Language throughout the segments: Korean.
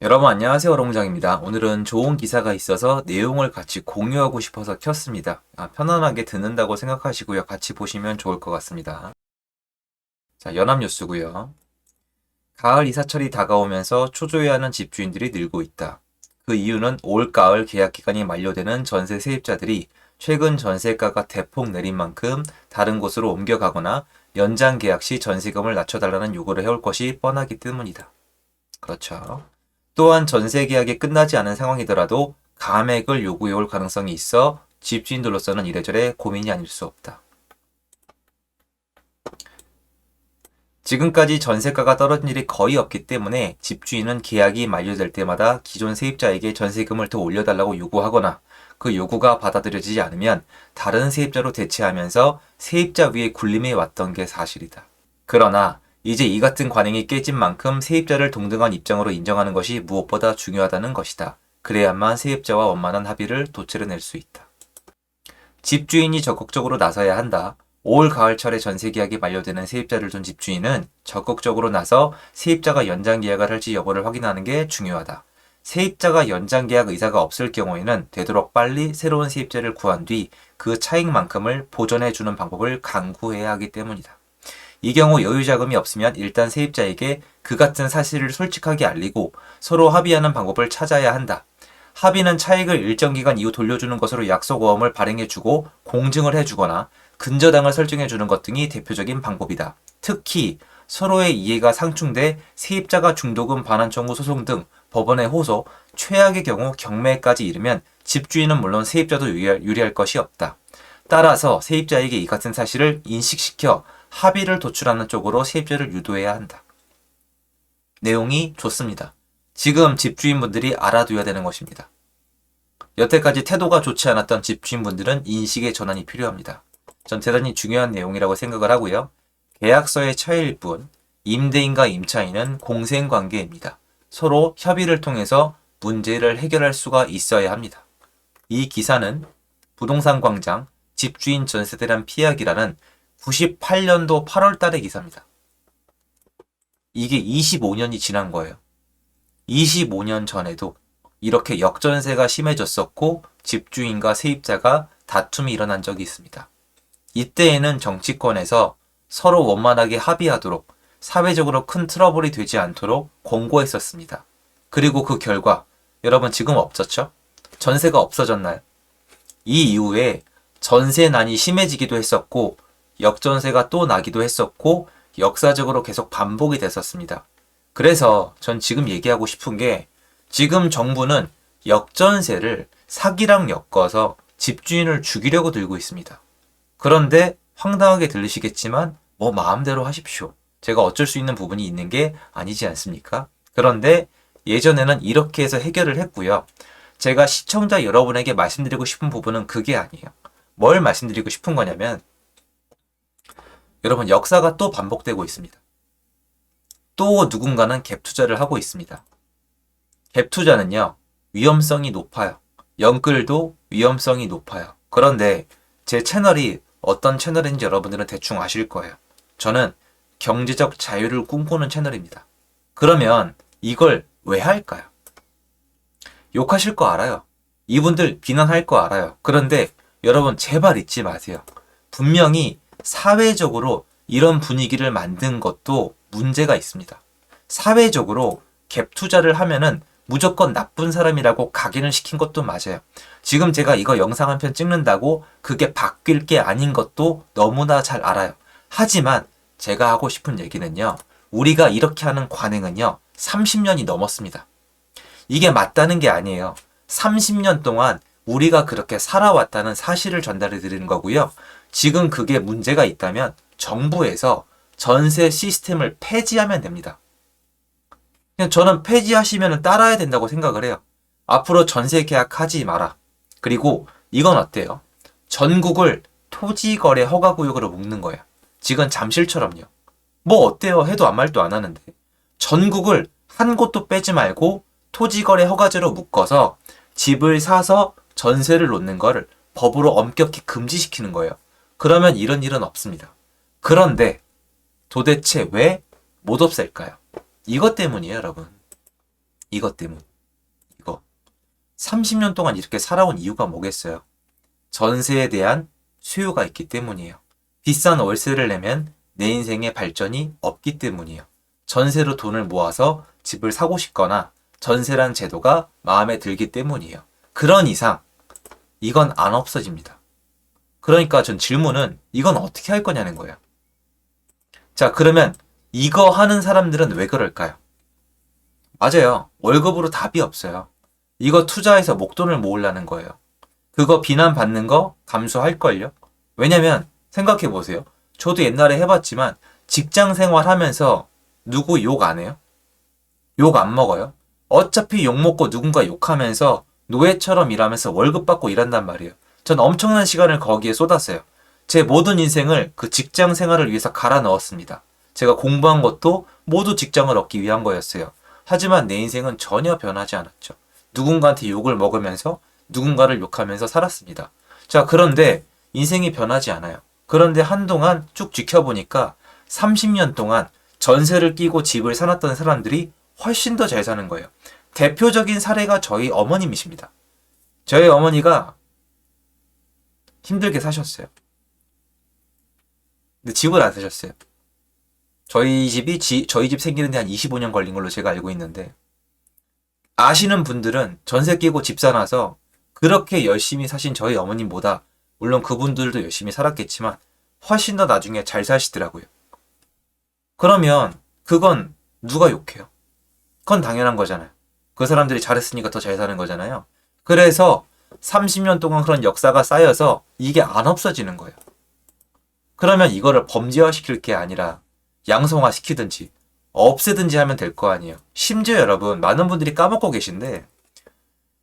여러분 안녕하세요. 롱장입니다. 오늘은 좋은 기사가 있어서 내용을 같이 공유하고 싶어서 켰습니다. 편안하게 듣는다고 생각하시고요. 같이 보시면 좋을 것 같습니다. 자, 연합뉴스고요. 가을 이사철이 다가오면서 초조해하는 집주인들이 늘고 있다. 그 이유는 올가을 계약기간이 만료되는 전세 세입자들이 최근 전세가가 대폭 내린 만큼 다른 곳으로 옮겨가거나 연장 계약 시 전세금을 낮춰달라는 요구를 해올 것이 뻔하기 때문이다. 그렇죠. 또한 전세 계약이 끝나지 않은 상황이더라도 감액을 요구해올 가능성이 있어 집주인들로서는 이래저래 고민이 아닐 수 없다. 지금까지 전세가가 떨어진 일이 거의 없기 때문에 집주인은 계약이 만료될 때마다 기존 세입자에게 전세금을 더 올려달라고 요구하거나 그 요구가 받아들여지지 않으면 다른 세입자로 대체하면서 세입자 위에 군림해 왔던 게 사실이다. 그러나 이제 이 같은 관행이 깨진 만큼 세입자를 동등한 입장으로 인정하는 것이 무엇보다 중요하다는 것이다. 그래야만 세입자와 원만한 합의를 도출해낼 수 있다. 집주인이 적극적으로 나서야 한다. 올 가을철에 전세계약이 만료되는 세입자를 둔 집주인은 적극적으로 나서 세입자가 연장계약을 할지 여부를 확인하는 게 중요하다. 세입자가 연장계약 의사가 없을 경우에는 되도록 빨리 새로운 세입자를 구한 뒤 그 차익만큼을 보전해주는 방법을 강구해야 하기 때문이다. 이 경우 여유자금이 없으면 일단 세입자에게 그 같은 사실을 솔직하게 알리고 서로 합의하는 방법을 찾아야 한다. 합의는 차익을 일정 기간 이후 돌려주는 것으로 약속어음을 발행해주고 공증을 해주거나 근저당을 설정해주는 것 등이 대표적인 방법이다. 특히 서로의 이해가 상충돼 세입자가 중도금 반환 청구 소송 등 법원의 호소, 최악의 경우 경매까지 이르면 집주인은 물론 세입자도 유리할 것이 없다. 따라서 세입자에게 이 같은 사실을 인식시켜 합의를 도출하는 쪽으로 세입자를 유도해야 한다. 내용이 좋습니다. 지금 집주인분들이 알아둬야 되는 것입니다. 여태까지 태도가 좋지 않았던 집주인분들은 인식의 전환이 필요합니다. 전 대단히 중요한 내용이라고 생각을 하고요. 계약서의 차이일 뿐 임대인과 임차인은 공생관계입니다. 서로 협의를 통해서 문제를 해결할 수가 있어야 합니다. 이 기사는 부동산 광장 집주인 전세대란 피하기라는 98년도 8월 달의 기사입니다. 이게 25년이 지난 거예요. 25년 전에도 이렇게 역전세가 심해졌었고 집주인과 세입자가 다툼이 일어난 적이 있습니다. 이때에는 정치권에서 서로 원만하게 합의하도록 사회적으로 큰 트러블이 되지 않도록 권고했었습니다. 그리고 그 결과 여러분 지금 없었죠? 전세가 없어졌나요? 이 이후에 전세난이 심해지기도 했었고 역전세가 또 나기도 했었고 역사적으로 계속 반복이 됐었습니다. 그래서 전 지금 얘기하고 싶은 게 지금 정부는 역전세를 사기랑 엮어서 집주인을 죽이려고 들고 있습니다. 그런데 황당하게 들리시겠지만 뭐 마음대로 하십시오. 제가 어쩔 수 있는 부분이 있는 게 아니지 않습니까? 그런데 예전에는 이렇게 해서 해결을 했고요. 제가 시청자 여러분에게 말씀드리고 싶은 부분은 그게 아니에요. 뭘 말씀드리고 싶은 거냐면 여러분 역사가 또 반복되고 있습니다. 또 누군가는 갭 투자를 하고 있습니다. 갭 투자는요. 위험성이 높아요. 영끌도 위험성이 높아요. 그런데 제 채널이 어떤 채널인지 여러분들은 대충 아실 거예요. 저는 경제적 자유를 꿈꾸는 채널입니다. 그러면 이걸 왜 할까요? 욕하실 거 알아요. 이분들 비난할 거 알아요. 그런데 여러분 제발 잊지 마세요. 분명히 사회적으로 이런 분위기를 만든 것도 문제가 있습니다. 사회적으로 갭 투자를 하면은 무조건 나쁜 사람이라고 각인을 시킨 것도 맞아요. 지금 제가 이거 영상 한 편 찍는다고 그게 바뀔 게 아닌 것도 너무나 잘 알아요. 하지만 제가 하고 싶은 얘기는요. 우리가 이렇게 하는 관행은요. 30년이 넘었습니다. 이게 맞다는 게 아니에요. 30년 동안 우리가 그렇게 살아왔다는 사실을 전달해 드리는 거고요. 지금 그게 문제가 있다면 정부에서 전세 시스템을 폐지하면 됩니다. 그냥 저는 폐지하시면 따라야 된다고 생각을 해요. 앞으로 전세 계약하지 마라. 그리고 이건 어때요? 전국을 토지거래 허가구역으로 묶는 거예요. 지금 잠실처럼요. 뭐 어때요? 해도 아무 말도 안 하는데. 전국을 한 곳도 빼지 말고 토지거래 허가제로 묶어서 집을 사서 전세를 놓는 거를 법으로 엄격히 금지시키는 거예요. 그러면 이런 일은 없습니다. 그런데 도대체 왜 못 없앨까요? 이것 때문이에요, 여러분. 이것 때문. 이거. 30년 동안 이렇게 살아온 이유가 뭐겠어요? 전세에 대한 수요가 있기 때문이에요. 비싼 월세를 내면 내 인생의 발전이 없기 때문이에요. 전세로 돈을 모아서 집을 사고 싶거나 전세란 제도가 마음에 들기 때문이에요. 그런 이상 이건 안 없어집니다. 그러니까 전 질문은 이건 어떻게 할 거냐는 거예요. 자, 그러면 이거 하는 사람들은 왜 그럴까요? 맞아요. 월급으로 답이 없어요. 이거 투자해서 목돈을 모으려는 거예요. 그거 비난받는 거 감수할걸요? 왜냐면 생각해 보세요. 저도 옛날에 해봤지만 직장 생활하면서 누구 욕 안 해요? 욕 안 먹어요? 어차피 욕 먹고 누군가 욕하면서 노예처럼 일하면서 월급 받고 일한단 말이에요. 전 엄청난 시간을 거기에 쏟았어요. 제 모든 인생을 그 직장 생활을 위해서 갈아 넣었습니다. 제가 공부한 것도 모두 직장을 얻기 위한 거였어요. 하지만 내 인생은 전혀 변하지 않았죠. 누군가한테 욕을 먹으면서 누군가를 욕하면서 살았습니다. 자, 그런데 인생이 변하지 않아요. 그런데 한동안 쭉 지켜보니까 30년 동안 전세를 끼고 집을 사놨던 사람들이 훨씬 더 잘 사는 거예요. 대표적인 사례가 저희 어머님이십니다. 저희 어머니가 힘들게 사셨어요. 근데 집을 안 사셨어요. 저희 집 생기는데 한 25년 걸린 걸로 제가 알고 있는데, 아시는 분들은 전세 끼고 집 사놔서 그렇게 열심히 사신 저희 어머님보다, 물론 그분들도 열심히 살았겠지만 훨씬 더 나중에 잘 사시더라고요. 그러면 그건 누가 욕해요? 그건 당연한 거잖아요. 그 사람들이 잘했으니까 더 잘 사는 거잖아요. 그래서 30년 동안 그런 역사가 쌓여서 이게 안 없어지는 거예요. 그러면 이거를 범죄화시킬 게 아니라 양성화시키든지 없애든지 하면 될 거 아니에요. 심지어 여러분, 많은 분들이 까먹고 계신데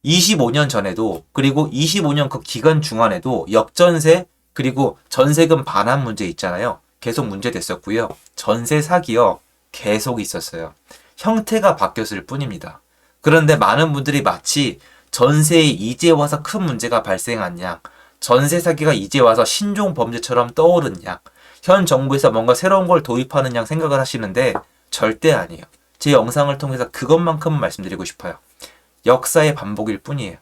25년 전에도, 그리고 25년 그 기간 중간에도 역전세 그리고 전세금 반환 문제 있잖아요. 계속 문제됐었고요. 전세 사기요. 계속 있었어요. 형태가 바뀌었을 뿐입니다. 그런데 많은 분들이 마치 전세에 이제 와서 큰 문제가 발생한 양, 전세 사기가 이제 와서 신종 범죄처럼 떠오른 양, 현 정부에서 뭔가 새로운 걸 도입하는 양 생각을 하시는데 절대 아니에요. 제 영상을 통해서 그것만큼은 말씀드리고 싶어요. 역사의 반복일 뿐이에요.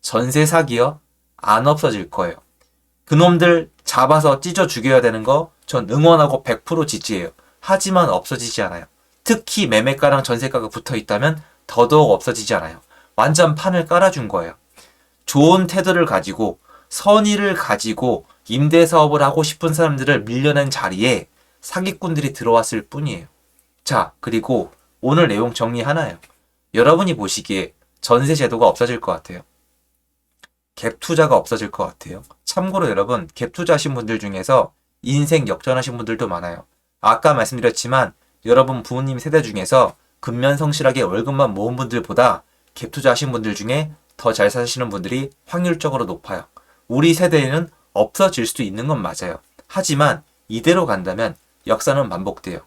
전세 사기요? 안 없어질 거예요. 그놈들 잡아서 찢어 죽여야 되는 거 전 응원하고 100% 지지해요. 하지만 없어지지 않아요. 특히 매매가랑 전세가가 붙어 있다면 더더욱 없어지지 않아요. 완전 판을 깔아준 거예요. 좋은 태도를 가지고 선의를 가지고 임대사업을 하고 싶은 사람들을 밀려낸 자리에 사기꾼들이 들어왔을 뿐이에요. 자, 그리고 오늘 내용 정리 하나예요. 여러분이 보시기에 전세 제도가 없어질 것 같아요. 갭 투자가 없어질 것 같아요. 참고로 여러분, 갭 투자하신 분들 중에서 인생 역전하신 분들도 많아요. 아까 말씀드렸지만 여러분 부모님 세대 중에서 근면성실하게 월급만 모은 분들보다 갭 투자하신 분들 중에 더 잘 사시는 분들이 확률적으로 높아요. 우리 세대에는 없어질 수도 있는 건 맞아요. 하지만 이대로 간다면 역사는 반복돼요.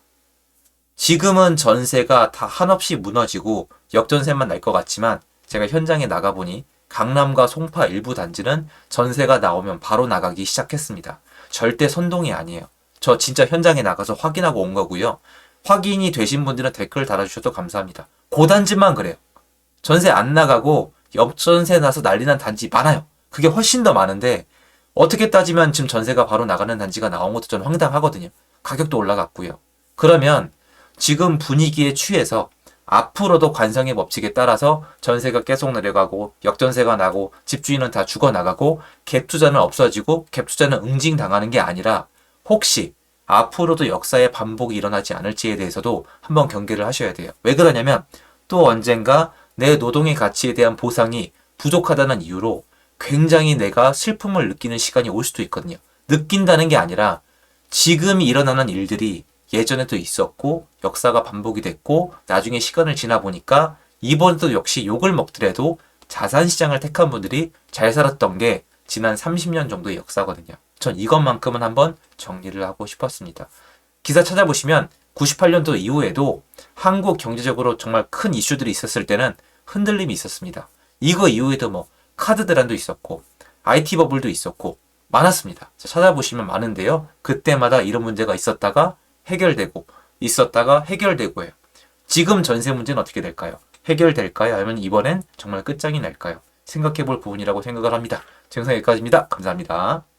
지금은 전세가 다 한없이 무너지고 역전세만 날 것 같지만 제가 현장에 나가보니 강남과 송파 일부 단지는 전세가 나오면 바로 나가기 시작했습니다. 절대 선동이 아니에요. 저 진짜 현장에 나가서 확인하고 온 거고요. 확인이 되신 분들은 댓글 달아주셔도 감사합니다. 그 단지만 그래요. 전세 안 나가고 역전세 나서 난리 난 단지 많아요. 그게 훨씬 더 많은데 어떻게 따지면 지금 전세가 바로 나가는 단지가 나온 것도 전 황당하거든요. 가격도 올라갔고요. 그러면 지금 분위기에 취해서 앞으로도 관성의 법칙에 따라서 전세가 계속 내려가고 역전세가 나고 집주인은 다 죽어나가고 갭 투자는 없어지고 갭 투자는 응징당하는 게 아니라 혹시 앞으로도 역사의 반복이 일어나지 않을지에 대해서도 한번 경계를 하셔야 돼요. 왜 그러냐면 또 언젠가 내 노동의 가치에 대한 보상이 부족하다는 이유로 굉장히 내가 슬픔을 느끼는 시간이 올 수도 있거든요. 느낀다는 게 아니라 지금 일어나는 일들이 예전에도 있었고 역사가 반복이 됐고 나중에 시간을 지나 보니까 이번에도 역시 욕을 먹더라도 자산시장을 택한 분들이 잘 살았던 게 지난 30년 정도의 역사거든요. 전 이것만큼은 한번 정리를 하고 싶었습니다. 기사 찾아보시면 98년도 이후에도 한국 경제적으로 정말 큰 이슈들이 있었을 때는 흔들림이 있었습니다. 이거 이후에도 뭐 카드 대란도 있었고 IT 버블도 있었고 많았습니다. 찾아보시면 많은데요. 그때마다 이런 문제가 있었다가 해결되고 있었다가 해결되고 해요. 지금 전세 문제는 어떻게 될까요? 해결될까요? 아니면 이번엔 정말 끝장이 날까요? 생각해 볼 부분이라고 생각을 합니다. 제 영상 여기까지입니다. 감사합니다.